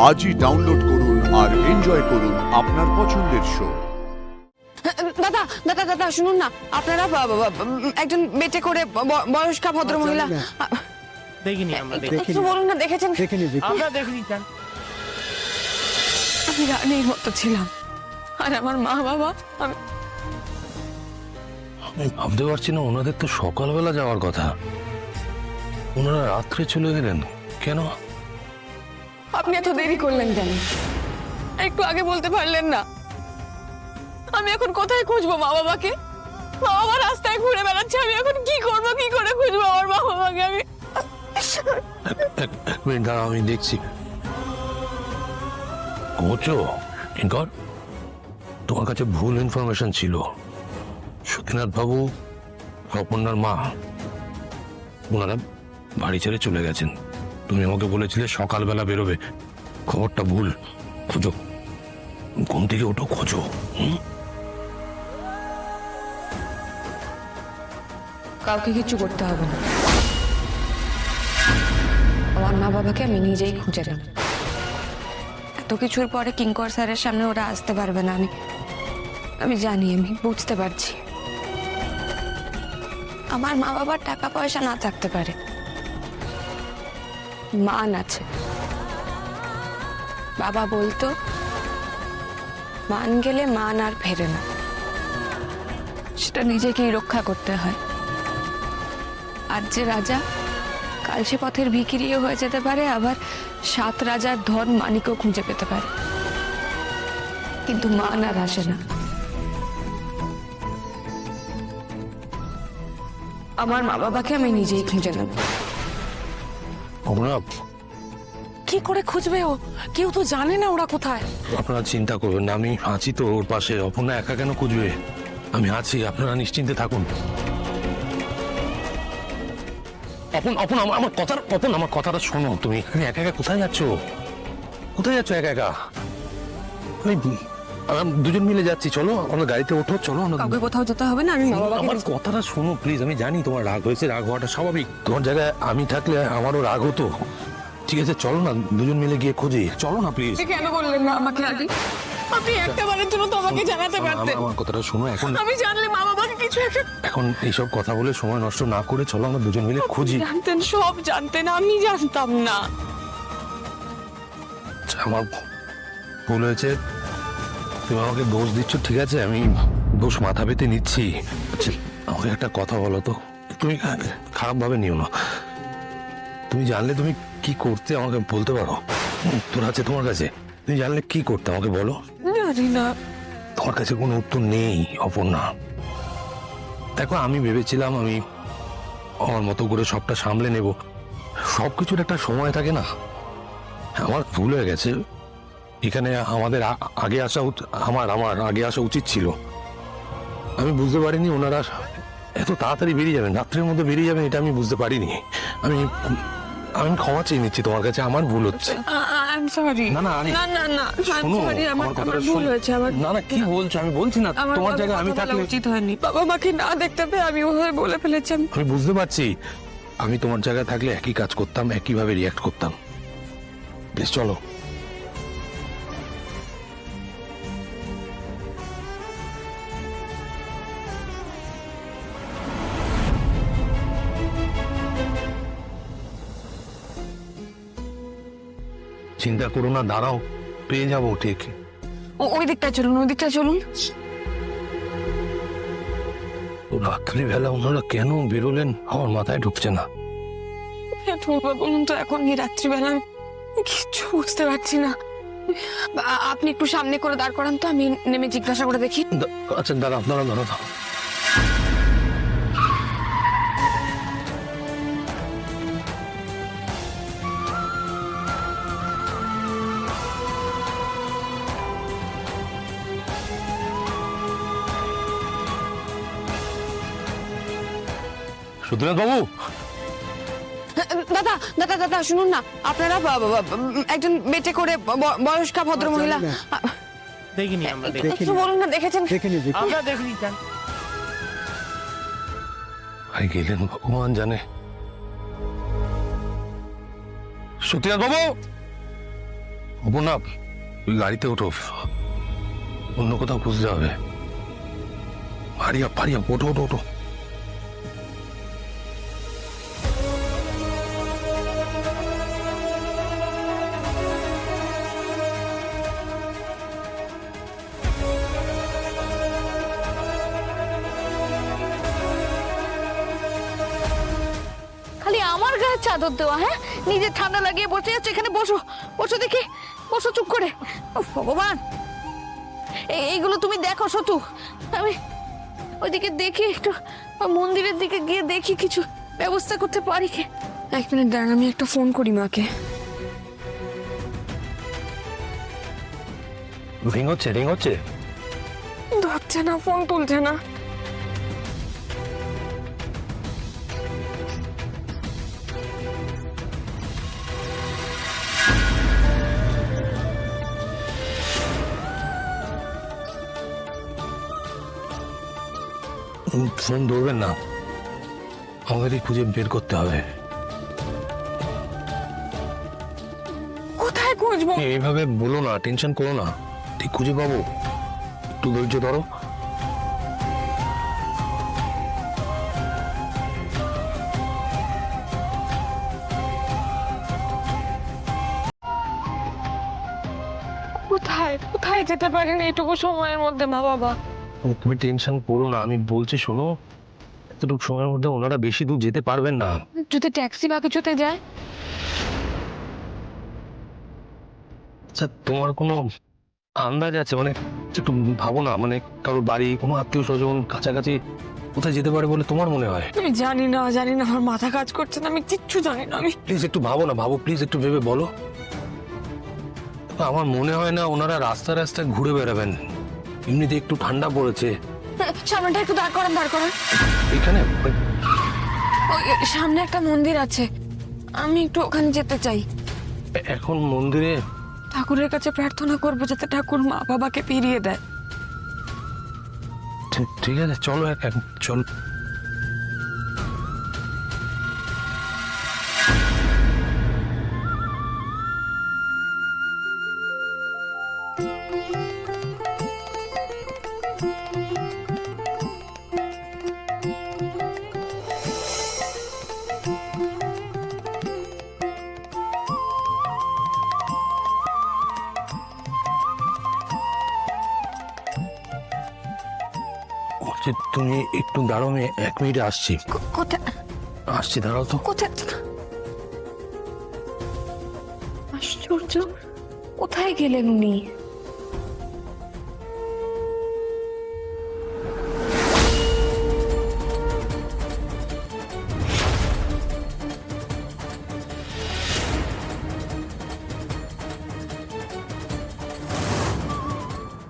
আজই ডাউনলোড করুন আর এনজয় করুন আপনার পছন্দের শো। দাদা দাদা দাদা শুনুন না, আপনারা একজন বেটে করে বয়স্কা ভদ্র মহিলা দেখিনি আমরা কিছু বলুন না, দেখেছেন? আমরা দেখিনি কেন? আমি রানীর মতো ছিলাম, আর আমার মা বাবা আমি ভাবতে পারছি না, ওনাদের তো সকালবেলা যাওয়ার কথা, ওনারা রাত্রে চলে গেলেন কেন? আপনি এত দেরি করলেন কেন? একটু আগে বলতে পারলেন না? আমি এখন কোথায় খুঁজবো মা বাবাকে? মা বাবা রাস্তায় ঘুরে বেড়াচ্ছে, আমি এখন কি করবো, কি করে খুঁজবো আমার মা বাবাকে? আমি এক মিনিট দাঁড়াও, আমি দেখছি। ঘোচো কিঙ্কর, তোমার কাছে ভুল ইনফরমেশন ছিল। সতীনাথ বাবু, অপর্ণার মা, ওনারা বাড়ি ছেড়ে চলে গেছেন। তুমি আমাকে বলেছিলে সকালবেলা বেরোবে, খবরটা ভুল। খোঁজো, ঘুম থেকে ওঠো, খোঁজো। কাউকে কিছু করতে হবে না, আমার মা বাবাকে আমি নিজেই খুঁজে নেব। এত কিছুর পরে কিঙ্কর স্যারের সামনে ওরা আসতে পারবে না, আমি জানি, আমি বুঝতে পারছি। আমার মা বাবার টাকা পয়সা না থাকতে পারে, মান আছে। বাবা বলতো, মান গেলে মান আর ফেরে না, সেটা নিজেকেই রক্ষা করতে হয়। আজ যে রাজা, কাল সে পথের ভিখিরিও হয়ে যেতে পারে, আবার 7 রাজার ধন মানিকও খুঁজে পেতে পারে, কিন্তু মান আর আসে না। আমার মা বাবাকে আমি নিজেই খুঁজে নেব। কি করে খুঁজবে ও? কেউ তো জানে না ওরা কোথায়। আপনারা চিন্তা করবেন না, আমি আছি তো ওর পাশে। অপর্ণা একা কেন খুঁজবে? আমি আছি, আপনারা নিশ্চিন্তে থাকুন। আমার কথাটা শোনো। তুমি এখানে একা একা কোথায় যাচ্ছ? কোথায় যাচ্ছ একা একা? আমরা দুজন মিলে যাচ্ছি, চলো আমরা গাড়িতে ওঠো, চলো। কাউকে কোথাও যেতে হবে না, আমি মা বাবাকে আমার কথাটা শোনো প্লিজ। আমি জানি তোমার রাগ হয়েছে, রাগ হওয়াটা স্বাভাবিক। তোমার জায়গায় আমি থাকলে আমারও রাগ হতো। ঠিক আছে, চলো না, দুজন মিলে গিয়ে খুঁজি, চলো না প্লিজ। কেন বললেন না আমাকে আগে? আপনি একটা বারের জন্য তো আমাকে জানাতে পারতেন। আমার কথাটা শোনো। এখন আমি জানলে মা বাবাকে কিছু একটা। এখন এইসব কথা বলে সময় নষ্ট না করে চলো আমরা দুজন মিলে খুঁজি। জানতেন, সব জানতেন, আমি জানতাম না। আমার ভুল হয়েছে, তুমি আমাকে দোষ দিচ্ছ, ঠিক আছে, আমি দোষ মাথা পেতে নিচ্ছি। আচ্ছা, আমাকে একটা কথা বলো তো, তুমি খারাপ ভাবে নিও না। তুমি জানলে তুমি কি করতে আমাকে বলতে পারো? উত্তর আছে তোমার কাছে? তুমি জানলে কি করতে আমাকে বলো। জানি না। তোমার কাছে কোনো উত্তর নেই অপর্ণা। দেখো, আমি ভেবেছিলাম আমি আমার মতো করে সবটা সামলে নেব। সবকিছুর একটা সময় থাকে না। আমার ভুল হয়ে গেছে। এখানে আমাদের আগে আসা আমার আগে আসা উচিত ছিল। আমি বুঝতে পারিনি ওনারা এত তাড়াতাড়ি বেরিয়ে যাবেন, রাত্রের মধ্যে বেরিয়ে যাবেন, এটা আমি বুঝতে পারিনি। আমি আমি ক্ষমা চেয়ে নিচ্ছি তোমার কাছে, আমার ভুল হচ্ছে। I am sorry. না না না না না, আই এম সরি, আমার ভুল হয়েছে। আমার না না, কি বলছো? আমি বলছি না, তোমার জায়গায় আমি থাকলে উচিত হয়নি। বাবা মাকে না দেখতে পেয়ে আমি ওভাবে বলে ফেলেছি। আমি বুঝতে পারছি। আমি তোমার জায়গায় থাকলে একই কাজ করতাম, একইভাবে রিয়াক্ট করতাম। প্লিজ চলো। চিন্তা করো না, দাঁড়াও, পেয়ে যাবো ঠিক। ওই দিকটায় চলুন, ওই দিকটায় চলুন। রাত্রিবেলা ওনারা কেন বেরোলেন আমার মাথায় ঢুকছে না। বলুন তো, এখন এই রাত্রিবেলা আমি কিচ্ছু বুঝতে পারছি না। আপনি একটু সামনে করে দাঁড় করান তো, আমি নেমে জিজ্ঞাসা করে দেখি। আচ্ছা দাঁড়াও দাঁড়াও দাঁড়াও। সতীনাথ বাবু, দাদা দাদা দাদা শুনুন না, আপনারা একজন বেটে করে বয়স্কা ভদ্র মহিলা দেখিনি আমরা কিছু বলুন না, দেখেছেন? আমরা দেখিনি কেন? ভাই গেলেন ভগবান জানে। সতীনাথ বাবু, ও অপর্ণা, তুই গাড়িতে ওঠো, অন্য কোথাও খুঁজতে হবে। পারিয়া ওঠো ওঠো ওঠো। খালি আমার গায়ে চাদর দেওয়া, হ্যাঁ? নিজে ঠান্ডা লাগিয়ে বসে আছে এখানে। বসো বসো দেখি, বসো চুপ করে। উফ, ভগবান, এইগুলো তুমি দেখো সতু, আমি ওইদিকে দেখি একটু, ওই মন্দিরের দিকে গিয়ে দেখি কিছু ব্যবস্থা করতে পারি কি। 1 মিনিট দাঁড়ান, আমি একটা ফোন করি মাকে। রিং হচ্ছে। ধরছে না, ফোন তুলছে না। ফোন ধরবেন না, আমাদের খুঁজে বের করতে হবে। কোথায় খুঁজবো? এইভাবে বলো না, টেনশন করো না, ঠিক খুঁজে পাবো। একটু ধৈর্য ধরো। কোথায় কোথায় যেতে পারেন এইটুকু সময়ের মধ্যে মা বাবা? তুমি টেনশন করো না, আমি বলছি শোনো, এতটুকু সময়ের মধ্যে ওনারা বেশি দূর যেতে পারবেন না। যদি ট্যাক্সি বা কিছুতে যায়? আচ্ছা, তোমার কোনো আন্দাজ আছে? মানে একটু ভাবো না, মানে কারোর বাড়ি, কোনো আত্মীয় স্বজন কাছাকাছি কোথায় যেতে পারে বলে তোমার মনে হয়? আমি জানি না, আমার মাথা কাজ করছে না, আমি কিচ্ছু জানি না। আমি প্লিজ একটু ভাবো না, প্লিজ একটু ভেবে বলো। আমার মনে হয় না ওনারা রাস্তায় ঘুরে বেড়াবেন, এমনিতে একটু ঠান্ডা পড়েছে। সামনেটা একটু দাঁড় করান। এখানে ওই সামনে একটা মন্দির আছে, আমি একটু ওখানে যেতে চাই। এখন মন্দিরে? ঠাকুরের কাছে প্রার্থনা করবো যাতে ঠাকুর মা বাবাকে ফিরিয়ে দেয়। ঠিক আছে, চলো চল। তুমি একটু দাঁড়াও, আমি 1 মিনিটে আসছি। কোথায় আসছি, দাঁড়াও তো। কোথায়? আশ্চর্য, কোথায় গেলেন উনি?